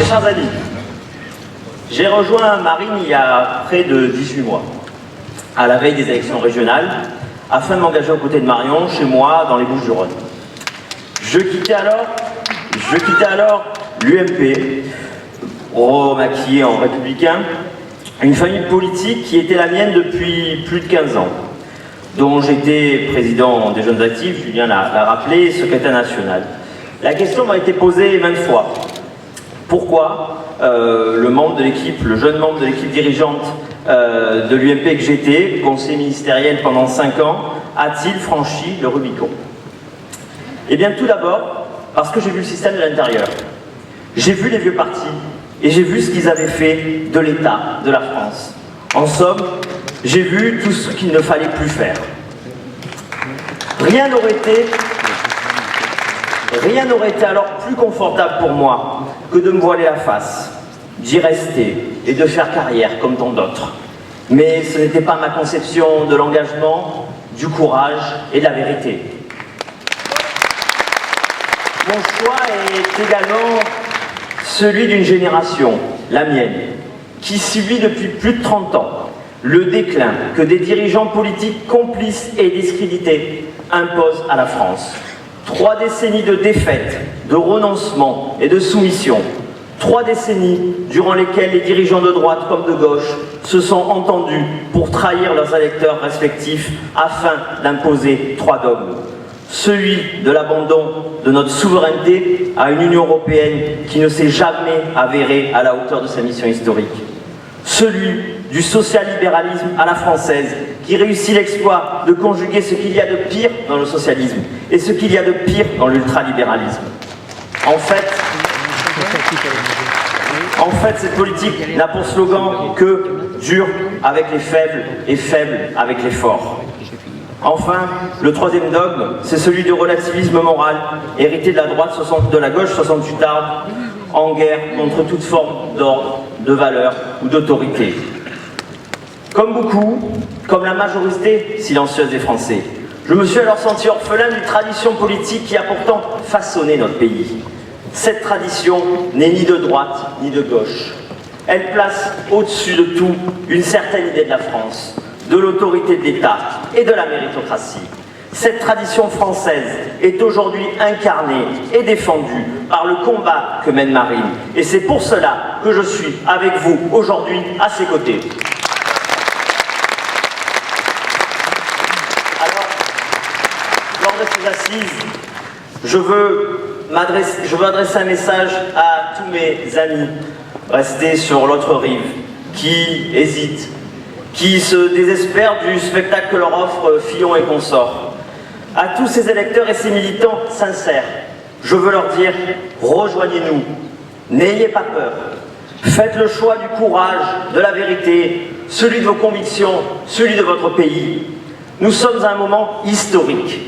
Mes chers amis, j'ai rejoint Marine il y a près de 18 mois, à la veille des élections régionales, afin de m'engager aux côtés de Marion, chez moi, dans les Bouches-du-Rhône. Je quittais alors l'UMP, remaquillé en républicain, une famille politique qui était la mienne depuis plus de 15 ans, dont j'étais président des Jeunes Actifs, Julien l'a rappelé, secrétaire national. La question m'a été posée maintes fois. Pourquoi le jeune membre de l'équipe dirigeante de l'UMP que j'étais, conseiller ministériel pendant 5 ans, a-t-il franchi le Rubicon? Eh bien tout d'abord, parce que j'ai vu le système de l'intérieur. J'ai vu les vieux partis et j'ai vu ce qu'ils avaient fait de l'État, de la France. En somme, j'ai vu tout ce qu'il ne fallait plus faire. Rien n'aurait été alors plus confortable pour moi que de me voiler la face, d'y rester et de faire carrière comme tant d'autres. Mais ce n'était pas ma conception de l'engagement, du courage et de la vérité. Mon choix est également celui d'une génération, la mienne, qui subit depuis plus de 30 ans le déclin que des dirigeants politiques complices et discrédités imposent à la France. 3 décennies de défaites, de renoncement et de soumission. 3 décennies durant lesquelles les dirigeants de droite comme de gauche se sont entendus pour trahir leurs électeurs respectifs afin d'imposer 3 dogmes. Celui de l'abandon de notre souveraineté à une Union européenne qui ne s'est jamais avérée à la hauteur de sa mission historique. Celui du social-libéralisme à la française, qui réussit l'exploit de conjuguer ce qu'il y a de pire dans le socialisme et ce qu'il y a de pire dans l'ultralibéralisme. En fait, cette politique n'a pour slogan que « dur avec les faibles et faible avec les forts ». Enfin, le 3e dogme, c'est celui du relativisme moral, hérité de la gauche 68arde, en guerre contre toute forme d'ordre, de valeur ou d'autorité. Comme beaucoup, comme la majorité silencieuse des Français, je me suis alors senti orphelin d'une tradition politique qui a pourtant façonné notre pays. Cette tradition n'est ni de droite ni de gauche. Elle place au-dessus de tout une certaine idée de la France, de l'autorité de l'État et de la méritocratie. Cette tradition française est aujourd'hui incarnée et défendue par le combat que mène Marine. Et c'est pour cela que je suis avec vous aujourd'hui à ses côtés. Alors, lors de ces assises, je veux adresser un message à tous mes amis restés sur l'autre rive, qui hésitent, qui se désespèrent du spectacle que leur offre Fillon et consorts. À tous ces électeurs et ces militants sincères, je veux leur dire, rejoignez-nous, n'ayez pas peur, faites le choix du courage, de la vérité, celui de vos convictions, celui de votre pays. Nous sommes à un moment historique.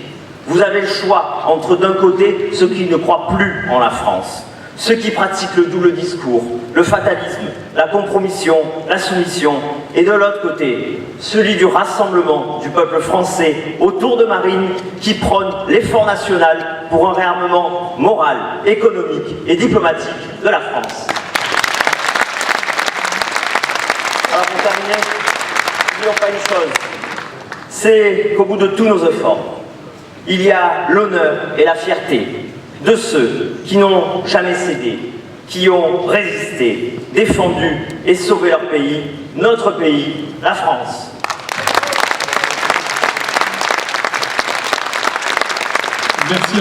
Vous avez le choix entre d'un côté ceux qui ne croient plus en la France, ceux qui pratiquent le double discours, le fatalisme, la compromission, la soumission, et de l'autre côté, celui du rassemblement du peuple français autour de Marine qui prône l'effort national pour un réarmement moral, économique et diplomatique de la France. Alors pour terminer, n'oublions pas une chose, c'est qu'au bout de tous nos efforts, il y a l'honneur et la fierté de ceux qui n'ont jamais cédé, qui ont résisté, défendu et sauvé leur pays, notre pays, la France. Merci.